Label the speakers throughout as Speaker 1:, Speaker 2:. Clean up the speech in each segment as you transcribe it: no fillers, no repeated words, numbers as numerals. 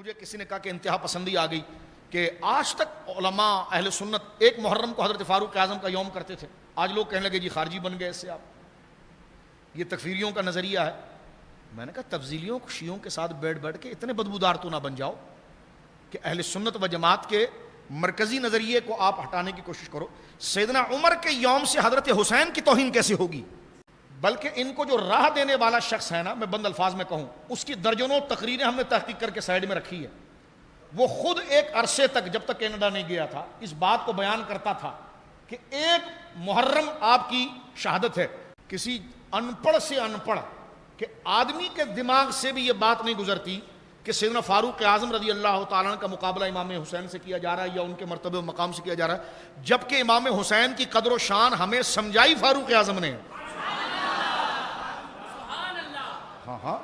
Speaker 1: مجھے کسی نے کہا کہ انتہا پسندی آ گئی کہ آج تک علماء اہل سنت ایک محرم کو حضرت فاروق اعظم کا یوم کرتے تھے، آج لوگ کہنے لگے جی خارجی بن گئے اس سے آپ، یہ تکفیریوں کا نظریہ ہے۔ میں نے کہا تفضیلیوں شیعوں کے ساتھ بیٹھ کے اتنے بدبودار تو نہ بن جاؤ کہ اہل سنت و جماعت کے مرکزی نظریے کو آپ ہٹانے کی کوشش کرو۔ سیدنا عمر کے یوم سے حضرت حسین کی توہین کیسے ہوگی؟ بلکہ ان کو جو راہ دینے والا شخص ہے نا، میں بند الفاظ میں کہوں، اس کی درجنوں تقریریں ہم نے تحقیق کر کے سائیڈ میں رکھی ہے۔ وہ خود ایک عرصے تک جب تک کینیڈا نہیں گیا تھا اس بات کو بیان کرتا تھا کہ ایک محرم آپ کی شہادت ہے۔ کسی ان پڑھ سے ان پڑھ کہ آدمی کے دماغ سے بھی یہ بات نہیں گزرتی کہ سیدنا فاروق اعظم رضی اللہ تعالیٰ عنہ کا مقابلہ امام حسین سے کیا جا رہا ہے یا ان کے مرتبے و مقام سے کیا جا رہا ہے، جبکہ امام حسین کی قدر و شان ہمیں سمجھائی فاروق اعظم نے۔ ہاں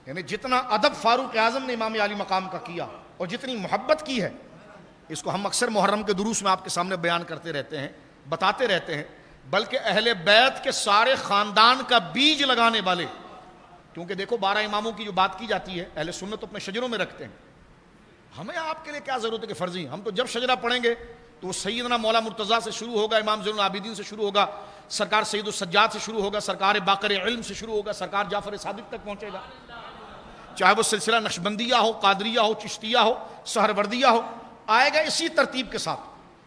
Speaker 1: یعنی جتنا ادب فاروق اعظم نے امام علی مقام کا کیا اور جتنی محبت کی ہے، اس کو ہم اکثر محرم کے دروس میں آپ کے سامنے بیان کرتے رہتے ہیں، بتاتے رہتے ہیں۔ بلکہ اہل بیت کے سارے خاندان کا بیج لگانے والے، کیونکہ دیکھو 12 اماموں کی جو بات کی جاتی ہے اہل سنت اپنے شجروں میں رکھتے ہیں۔ ہمیں آپ کے لیے کیا ضرورت ہے کہ فرضی، ہم تو جب شجرہ پڑھیں گے تو وہ سیدنا مولا مرتضیٰ سے شروع ہوگا، امام زین العابدین سے شروع ہوگا، سرکار سید السجاد سے شروع ہوگا، سرکار باقر علم سے شروع ہوگا، سرکار جعفر صادق تک پہنچے گا، چاہے وہ سلسلہ نقشبندیہ ہو، قادریہ ہو، چشتیہ ہو، سہروردیہ ہو، آئے گا اسی ترتیب کے ساتھ۔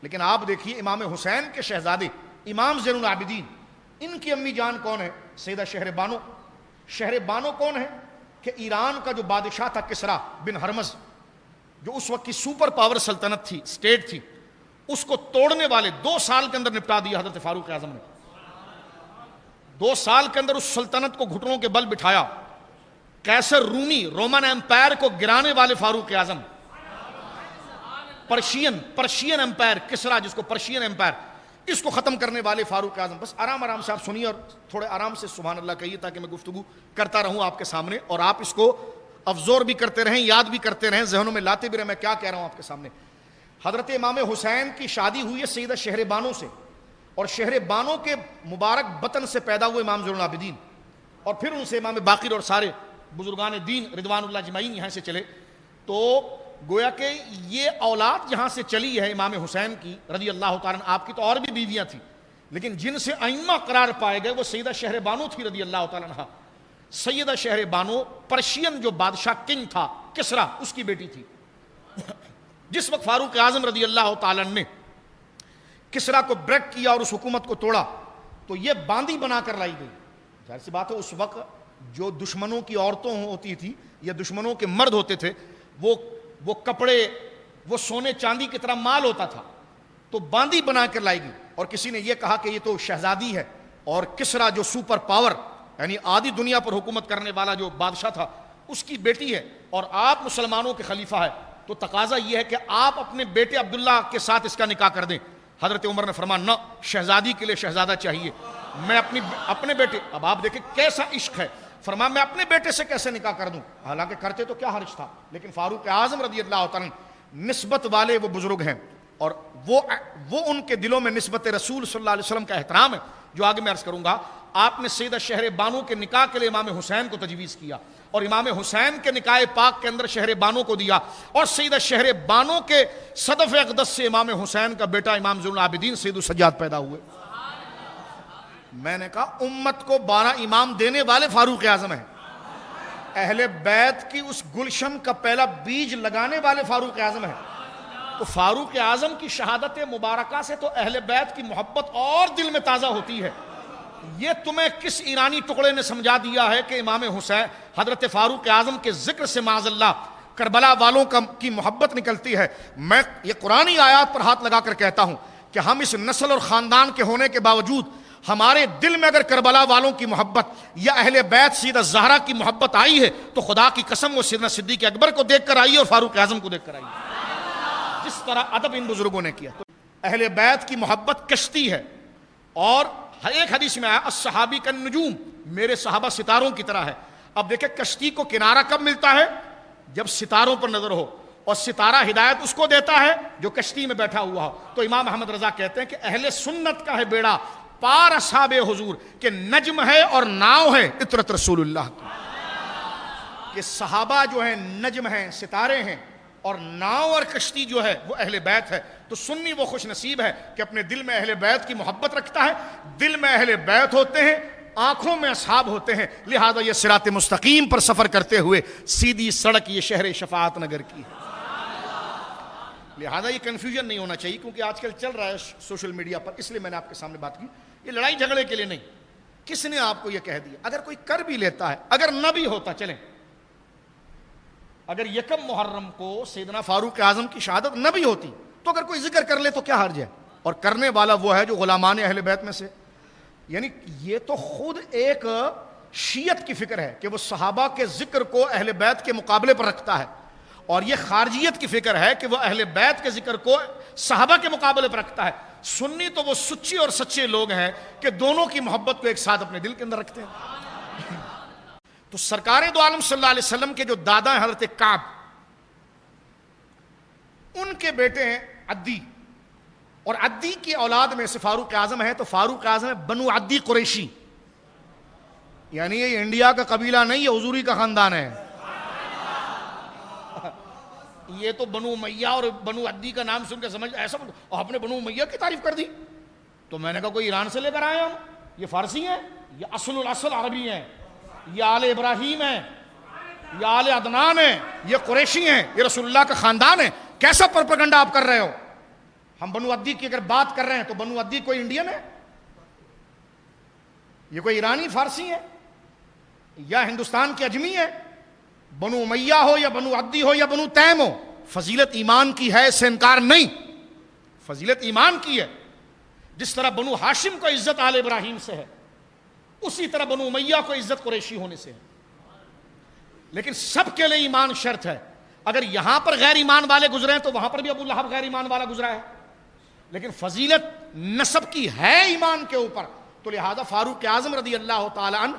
Speaker 1: لیکن آپ دیکھیے امام حسین کے شہزادے امام زین العابدین، ان کی امی جان کون ہے؟ سیدہ شہر بانو۔ شہر بانو کون ہے؟ کہ ایران کا جو بادشاہ تھا کسریٰ بن ہرمز، جو اس وقت کی سپر پاور سلطنت تھی، اسٹیٹ تھی، اس کو توڑنے والے 2 سال کے اندر نپٹا دیا حضرت فاروق اعظم نے۔ 2 سال کے اندر اس سلطنت کو گھٹنوں کے بل بٹھایا۔ قیصر رومی، رومن امپائر کو گرانے والے فاروق اعظم، پرشین امپائر کسریٰ، جس کو پرشین امپائر، اس کو ختم کرنے والے فاروق اعظم۔ بس آرام آرام سے آپ سنیے اور تھوڑے آرام سے سبحان اللہ کہیے تاکہ میں گفتگو کرتا رہوں آپ کے سامنے اور آپ اس کو افزور بھی کرتے رہیں، یاد بھی کرتے رہیں، ذہنوں میں لاتے بھی رہیں میں کیا کہہ رہا ہوں آپ کے سامنے۔ حضرت امام حسین کی شادی ہوئی ہے سیدہ شہر بانو سے، اور شہر بانو کے مبارک بطن سے پیدا ہوئے امام زین العابدین، اور پھر ان سے امام باقر اور سارے بزرگان دین رضوان اللہ اجمعین یہاں سے چلے۔ تو گویا کہ یہ اولاد جہاں سے چلی ہے امام حسین کی رضی اللہ تعالیٰ عنہ، آپ کی تو اور بھی بیویاں تھیں لیکن جن سے ائمہ قرار پائے گئے وہ سیدہ شہر بانو تھی رضی اللہ تعالیٰ عنہ۔ سیدہ شہر بانو پرشین جو بادشاہ کنگ تھا کسریٰ، اس کی بیٹی تھی۔ جس وقت فاروق اعظم رضی اللہ تعالیٰ عنہ نے کسریٰ کو بریک کیا اور اس حکومت کو توڑا تو یہ باندی بنا کر لائی گئی۔ ظاہر سی بات ہے اس وقت جو دشمنوں کی عورتوں ہوتی تھی یا دشمنوں کے مرد ہوتے تھے، وہ کپڑے، وہ سونے چاندی کی طرح مال ہوتا تھا، تو باندی بنا کر لائی گئی۔ اور کسی نے یہ کہا کہ یہ تو شہزادی ہے، اور کسریٰ جو سپر پاور یعنی آدھی دنیا پر حکومت کرنے والا جو بادشاہ تھا اس کی بیٹی ہے اور آپ مسلمانوں کے خلیفہ ہے، تو تقاضا یہ ہے کہ آپ اپنے بیٹے عبداللہ کے ساتھ اس کا نکاح کر دیں۔ حضرت عمر نے فرمایا نہ، شہزادی کے لیے شہزادہ چاہیے، میں اپنے بیٹے، اب آپ دیکھیں کیسا عشق ہے، فرمایا میں اپنے بیٹے سے کیسے نکاح کر دوں؟ حالانکہ کرتے تو کیا حرج تھا، لیکن فاروق اعظم رضی اللہ تعالیٰ نسبت والے وہ بزرگ ہیں اور وہ ان کے دلوں میں نسبت رسول صلی اللہ علیہ وسلم کا احترام ہے، جو آگے میں عرض کروں گا۔ آپ نے سیدہ شہر بانو کے نکاح کے لیے امام حسین کو تجویز کیا اور امام حسین کے نکاح پاک کے اندر شہر بانو کو دیا، اور سیدہ شہر بانو کے صدف اقدس سے امام حسین کا بیٹا امام زین العابدین سید السجاد پیدا ہوئے۔ میں نے کہا امت کو 12 امام دینے والے فاروق اعظم ہیں، اہل بیت کی اس گلشن کا پہلا بیج لگانے والے فاروق اعظم ہیں۔ تو فاروق اعظم کی شہادت مبارکہ سے تو اہل بیت کی محبت اور دل میں تازہ ہوتی ہے۔ یہ تمہیں کس ایرانی ٹکڑے نے سمجھا دیا ہے کہ امام حسین حضرت فاروق اعظم کے ذکر سے معاذ اللہ کربلا والوں کی محبت نکلتی ہے؟ میں یہ قرآنی آیات پر ہاتھ لگا کر کہتا ہوں کہ ہم اس نسل اور خاندان کے ہونے کے باوجود ہمارے دل میں اگر کربلا والوں کی محبت یا اہل بیت سیدہ زہرا کی محبت آئی ہے تو خدا کی قسم وہ سیدنا صدیق اکبر کو دیکھ کر آئی اور فاروق اعظم کو دیکھ کر آئی، جس طرح ادب ان بزرگوں نے کیا۔ تو اہل بیت کی محبت کشتی ہے، اور ایک حدیث میں آیا الصحابی کالنجوم، میرے صحابہ ستاروں کی طرح ہے۔ اب دیکھیں کشتی کو کنارہ کب ملتا ہے؟ جب ستاروں پر نظر ہو، اور ستارہ ہدایت اس کو دیتا ہے جو کشتی میں بیٹھا ہوا ہو۔ تو امام احمد رضا کہتے ہیں کہ اہل سنت کا ہے بیڑا پار اصحاب حضور، کہ نجم ہے اور ناؤ ہے اطرت رسول اللہ کی۔ کہ صحابہ جو ہیں نجم ہیں، ستارے ہیں، اور ناؤ اور کشتی جو ہے وہ اہل بیت ہے. تو سنی وہ خوش نصیب ہے کہ اپنے دل میں اہل بیت کی محبت رکھتا ہے، دل میں اہل بیت ہوتے ہیں، آنکھوں میں اصحاب ہوتے ہیں. لہذا یہ صراط مستقیم پر سفر کرتے ہوئے سیدھی سڑک یہ شہر شفاعت نگر کی ہے. لہذا یہ کنفیوژن نہیں ہونا چاہیے، کیونکہ آج کل چل رہا ہے سوشل میڈیا پر، اس لیے میں نے آپ کے سامنے بات کی. یہ لڑائی جھگڑے کے لیے نہیں. کس نے آپ کو یہ کہہ دیا؟ اگر کوئی کر بھی لیتا ہے، اگر نہ بھی ہوتا، چلیں، اگر یکم محرم کو سیدنا فاروق اعظم کی شہادت نہ بھی ہوتی تو اگر کوئی ذکر کر لے تو کیا حرج ہے؟ اور کرنے والا وہ ہے جو غلامان اہل بیت میں سے. یعنی یہ تو خود ایک شیعت کی فکر ہے کہ وہ صحابہ کے ذکر کو اہل بیت کے مقابلے پر رکھتا ہے، اور یہ خارجیت کی فکر ہے کہ وہ اہل بیت کے ذکر کو صحابہ کے مقابلے پر رکھتا ہے. سنی تو وہ سچے اور سچے لوگ ہیں کہ دونوں کی محبت کو ایک ساتھ اپنے دل کے اندر رکھتے ہیں. تو سرکار دو عالم صلی اللہ علیہ وسلم کے جو دادا ہیں حضرت کعب، ان کے بیٹے ہیں عدی، اور عدی کی اولاد میں سے فاروق اعظم ہے. تو فاروق اعظم ہے بنو عدی قریشی، یعنی یہ انڈیا کا قبیلہ نہیں، یہ حضوری کا خاندان ہے. یہ تو بنو امیہ اور بنو عدی کا نام سن کے سمجھ ایسا آپ نے بنو امیہ کی تعریف کر دی. تو میں نے کہا کوئی ایران سے لے کر آئے ہم، یہ فارسی ہیں، یہ اصل الاصل عربی ہیں، یہ آل ابراہیم ہیں، یہ آل عدنان ہیں، یہ قریشی ہیں، یہ رسول اللہ کا خاندان ہے. کیسا پروپیگنڈا آپ کر رہے ہو؟ ہم بنو عدی کی اگر بات کر رہے ہیں تو بنو عدی کوئی انڈین ہے؟ یہ کوئی ایرانی فارسی ہے یا ہندوستان کے اجمی ہے؟ بنو امیہ ہو یا بنو عدی ہو یا بنو تیم ہو، فضیلت ایمان کی ہے، اس سے انکار نہیں. فضیلت ایمان کی ہے. جس طرح بنو ہاشم کو عزت آل ابراہیم سے ہے، اسی طرح بنو امیہ کو عزت قریشی ہونے سے ہے. لیکن سب کے لیے ایمان شرط ہے. اگر یہاں پر غیر ایمان والے گزرے ہیں تو وہاں پر بھی ابو لہب غیر ایمان والا گزرا ہے. لیکن فضیلت نسب کی ہے ایمان کے اوپر. تو لہذا فاروق اعظم رضی اللہ تعالی عنہ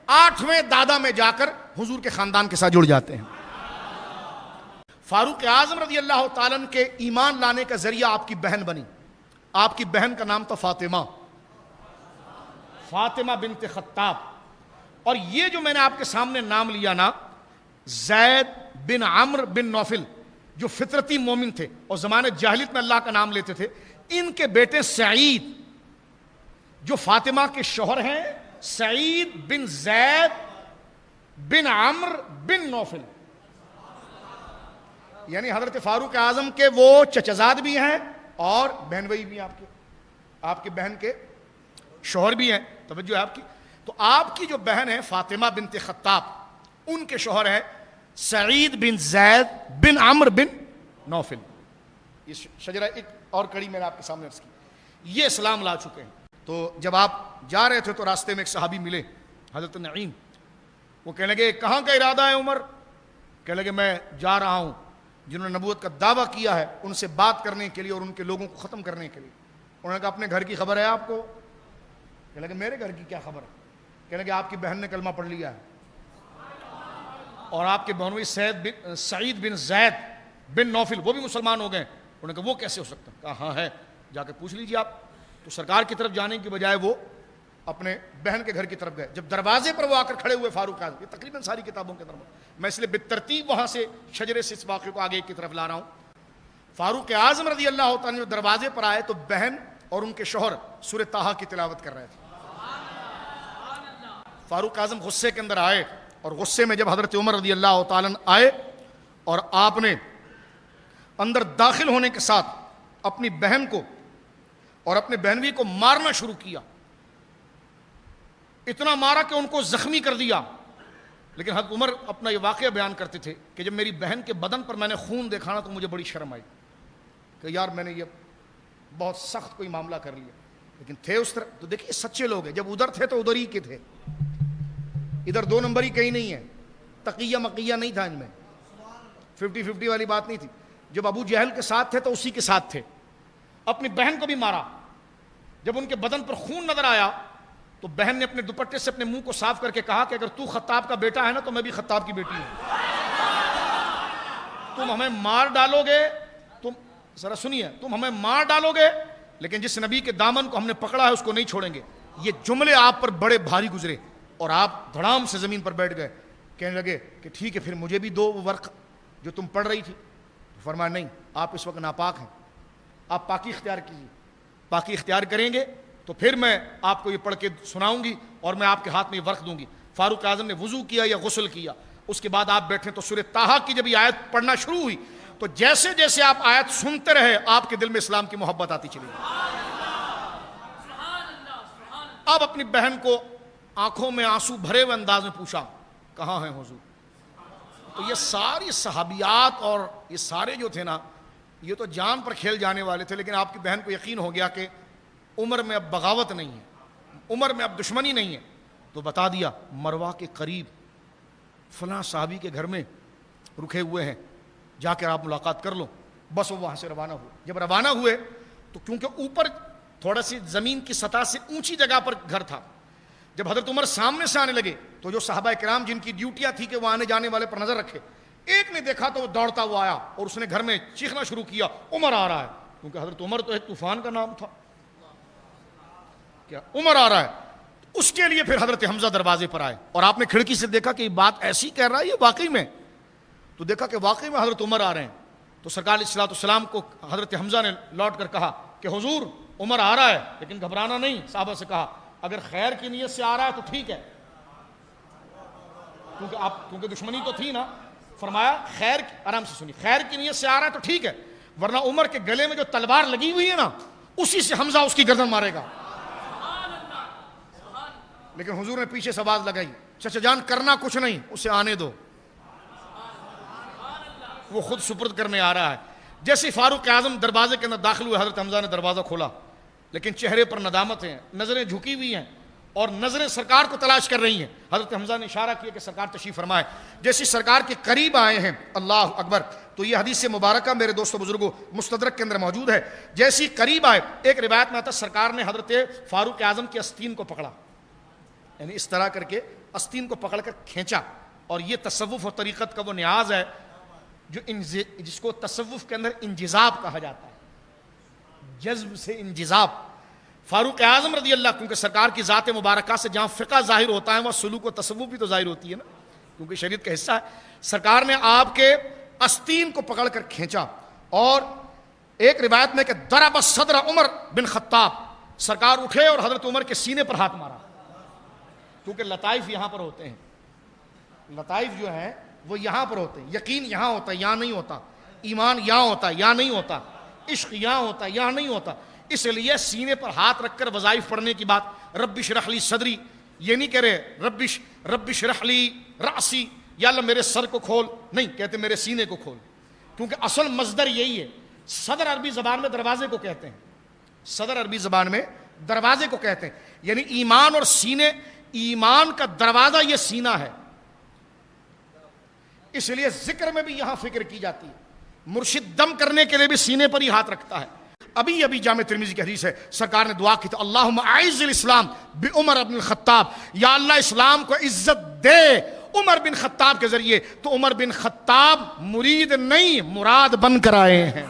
Speaker 1: آٹھویں دادا میں جا کر حضور کے خاندان کے ساتھ جڑ جاتے ہیں. فاروق اعظم رضی اللہ تعالیٰ عنہ کے ایمان لانے کا ذریعہ آپ کی بہن بنی. آپ کی بہن کا نام تھا فاطمہ بنت خطاب. اور یہ جو میں نے آپ کے سامنے نام لیا نا، زید بن عمرو بن نوفل، جو فطرتی مومن تھے اور زمانے جاہلیت میں اللہ کا نام لیتے تھے، ان کے بیٹے سعید جو فاطمہ کے شوہر ہیں، سعید بن زید بن عمرو بن نوفل، یعنی حضرت فاروق اعظم کے وہ چچزاد بھی ہیں اور بہن بھائی بھی ہیں. آپ کی بہن کے شوہر بھی ہیں. توجہ ہے آپ کی. تو آپ کی جو بہن ہے فاطمہ بنت خطاب، ان کے شوہر ہے سعید بن زید بن عمرو بن نوفل. یہ شجرہ ایک اور کڑی میں نے آپ کے سامنے عرض کی. یہ اسلام لا چکے ہیں. تو جب آپ جا رہے تھے تو راستے میں ایک صحابی ملے، حضرت نعیم. وہ کہنے لگے کہاں کا ارادہ ہے عمر؟ کہنے لگے میں جا رہا ہوں جنہوں نے نبوت کا دعویٰ کیا ہے ان سے بات کرنے کے لیے اور ان کے لوگوں کو ختم کرنے کے لیے. انہوں نے کہا اپنے گھر کی خبر ہے آپ کو؟ کہنے لگے میرے گھر کی کیا خبر ہے؟ کہنے لگے آپ کی بہن نے کلمہ پڑھ لیا ہے اور آپ کے بہنوئی سعید بن زید بن نوفل وہ بھی مسلمان ہو گئے. انہوں نے کہا وہ کیسے ہو سکتا؟ کہا ہاں ہے، جا کے پوچھ لیجیے آپ. تو سرکار کی طرف جانے کی بجائے وہ اپنے بہن کے گھر کی طرف گئے. جب دروازے پر وہ آ کر کھڑے ہوئے فاروق اعظم، یہ تقریباً ساری کتابوں کے اندر میں اس لیے بالترتیب وہاں سے شجرے سے اس واقعے کو آگے کی طرف لا رہا ہوں. فاروق اعظم رضی اللہ تعالیٰ جو دروازے پر آئے تو بہن اور ان کے شوہر سورہ طٰہٰ کی تلاوت کر رہے تھے. فاروق اعظم غصے کے اندر آئے اور غصے میں جب حضرت عمر رضی اللہ تعالیٰ آئے اور آپ نے اندر داخل ہونے کے ساتھ اپنی بہن کو اور اپنے بہنوئی کو مارنا شروع کیا. اتنا مارا کہ ان کو زخمی کر دیا. لیکن حضرت عمر اپنا یہ واقعہ بیان کرتے تھے کہ جب میری بہن کے بدن پر میں نے خون دیکھا نا تو مجھے بڑی شرم آئی کہ یار میں نے یہ بہت سخت کوئی معاملہ کر لیا. لیکن تھے اس طرح. تو دیکھیے سچے لوگ ہیں، جب ادھر تھے تو ادھر ہی کے تھے، ادھر دو نمبر ہی کہیں نہیں ہے. تقیہ مقیہ نہیں تھا ان میں، 50-50 والی بات نہیں تھی. جب ابو جہل کے ساتھ تھے تو اسی کے ساتھ تھے. اپنی بہن کو بھی مارا. جب ان کے بدن پر خون نظر آیا تو بہن نے اپنے دوپٹے سے اپنے منہ کو صاف کر کے کہا کہ اگر تو خطاب کا بیٹا ہے نا تو میں بھی خطاب کی بیٹی ہوں. تم ہمیں مار ڈالو گے، تم ذرا سنیے، تم ہمیں مار ڈالو گے لیکن جس نبی کے دامن کو ہم نے پکڑا ہے اس کو نہیں چھوڑیں گے. یہ جملے آپ پر بڑے بھاری گزرے اور آپ دھڑام سے زمین پر بیٹھ گئے. کہنے لگے کہ ٹھیک ہے پھر مجھے بھی دو وہ ورق جو تم پڑھ رہی تھی. فرمایا نہیں، آپ اس وقت ناپاک ہیں، آپ پاکی اختیار کیجیے. پاکی اختیار کریں گے تو پھر میں آپ کو یہ پڑھ کے سناؤں گی اور میں آپ کے ہاتھ میں یہ ورق دوں گی. فاروق اعظم نے وضو کیا یا غسل کیا، اس کے بعد آپ بیٹھے تو سورہ طٰہٰ کی جب یہ آیت پڑھنا شروع ہوئی تو جیسے جیسے آپ آیت سنتے رہے آپ کے دل میں اسلام کی محبت آتی چلی گئی. آپ اپنی بہن کو آنکھوں میں آنسو بھرے ہوئے انداز میں پوچھا کہاں ہیں حضور؟ تو یہ ساری صحابیات اور یہ سارے جو تھے نا، یہ تو جان پر کھیل جانے والے تھے، لیکن آپ کی بہن کو یقین ہو گیا کہ عمر میں اب بغاوت نہیں ہے، عمر میں اب دشمنی نہیں ہے. تو بتا دیا مروا کے قریب فلاں صحابی کے گھر میں رکے ہوئے ہیں، جا کر آپ ملاقات کر لو. بس وہ وہاں سے روانہ ہوئے. جب روانہ ہوئے تو کیونکہ اوپر تھوڑا سی زمین کی سطح سے اونچی جگہ پر گھر تھا، جب حضرت عمر سامنے سے آنے لگے تو جو صحابہ کرام جن کی ڈیوٹیاں تھی کہ وہ آنے جانے والے پر نظر رکھے، ایک نے دیکھا تو وہ دوڑتا ہوا آیا اور اس نے گھر میں چیخنا شروع کیا عمر آ رہا ہے. کیونکہ حضرت عمر تو ایک طوفان کا نام تھا، کیا عمر آ رہا ہے. اس کے لیے پھر حضرت حمزہ دروازے پر آئے اور آپ نے کھڑکی سے دیکھا کہ یہ بات ایسی کہہ رہا ہے یہ واقعی میں، تو دیکھا کہ واقعی میں حضرت عمر آ رہے ہیں. تو سرکار علیہ الصلوۃ والسلام کو حضرت حمزہ نے لوٹ کر کہا کہ حضور عمر آ رہا ہے لیکن گھبرانا نہیں. صحابہ سے کہا اگر خیر کی نیت سے آ رہا ہے تو ٹھیک ہے، کیونکہ دشمنی تو تھی نا. فرمایا خیر، آرام سے سنی، خیر کی نیت سے آ رہا ہے تو ٹھیک ہے، ورنہ عمر کے گلے میں جو تلوار لگی ہوئی ہے نا اسی سے حمزہ اس کی گردن مارے گا. لیکن حضور نے پیچھے سے آواز لگائی چچا جان کرنا کچھ نہیں، اسے آنے دو، وہ خود سپرد کرنے آ رہا ہے. جیسے فاروق اعظم دروازے کے اندر داخل ہوئے حضرت حمزہ نے دروازہ کھولا، لیکن چہرے پر ندامت ہے، نظریں جھکی ہوئی ہیں اور نظریں سرکار کو تلاش کر رہی ہیں. حضرت حمزہ نے اشارہ کیا کہ سرکار تشریف فرمائے. جیسے سرکار کے قریب آئے ہیں، اللہ اکبر، تو یہ حدیث مبارکہ میرے دوستو بزرگوں مستدرک کے اندر موجود ہے. جیسی قریب آئے، ایک روایت میں آتا سرکار نے حضرت فاروق اعظم کی آستین کو پکڑا، یعنی اس طرح کر کے آستین کو پکڑ کر کھینچا. اور یہ تصوف اور طریقت کا وہ نیاز ہے جو جس کو تصوف کے اندر انجذاب کہا جاتا ہے، جذب سے انجذاب. فاروق اعظم رضی اللہ، کیونکہ سرکار کی ذات مبارکہ سے جہاں فقہ ظاہر ہوتا ہے وہاں سلوک و تصوف بھی تو ظاہر ہوتی ہے نا، کیونکہ شریعت کا حصہ ہے. سرکار نے آپ کے آستین کو پکڑ کر کھینچا اور ایک روایت میں کہ ضرب صدر عمر بن خطاب، سرکار اٹھے اور حضرت عمر کے سینے پر ہاتھ مارا. کیونکہ لطائف یہاں پر ہوتے ہیں، لطائف جو ہیں وہ یہاں پر ہوتے ہیں. یقین یہاں ہوتا ہے یہاں نہیں ہوتا، ایمان یہاں ہوتا ہے یہاں نہیں ہوتا، عشق یہاں ہوتا ہے یہاں نہیں ہوتا. اس لیے سینے پر ہاتھ رکھ کر وظائف پڑھنے کی بات، رب اشرح لی صدری، یہ نہیں کہہ رہے رب اشرح لی راسی، یا اللہ میرے سر کو کھول، نہیں کہتے میرے سینے کو کھول. کیونکہ اصل مصدر یہی ہے. صدر عربی زبان میں دروازے کو کہتے ہیں، صدر عربی زبان میں دروازے کو کہتے ہیں، یعنی ایمان اور سینے، ایمان کا دروازہ یہ سینہ ہے. اس لیے ذکر میں بھی یہاں فکر کی جاتی ہے. مرشد دم کرنے کے لیے بھی سینے پر ہی ہاتھ رکھتا ہے. ابھی جامع ترمذی کی حدیث ہے، سرکار نے دعا کی تھی اللہم اعز الاسلام بعمر بن الخطاب، یا اللہ اسلام کو عزت دے عمر بن خطاب کے ذریعے. تو عمر بن خطاب مرید نہیں مراد بن کر آئے ہیں.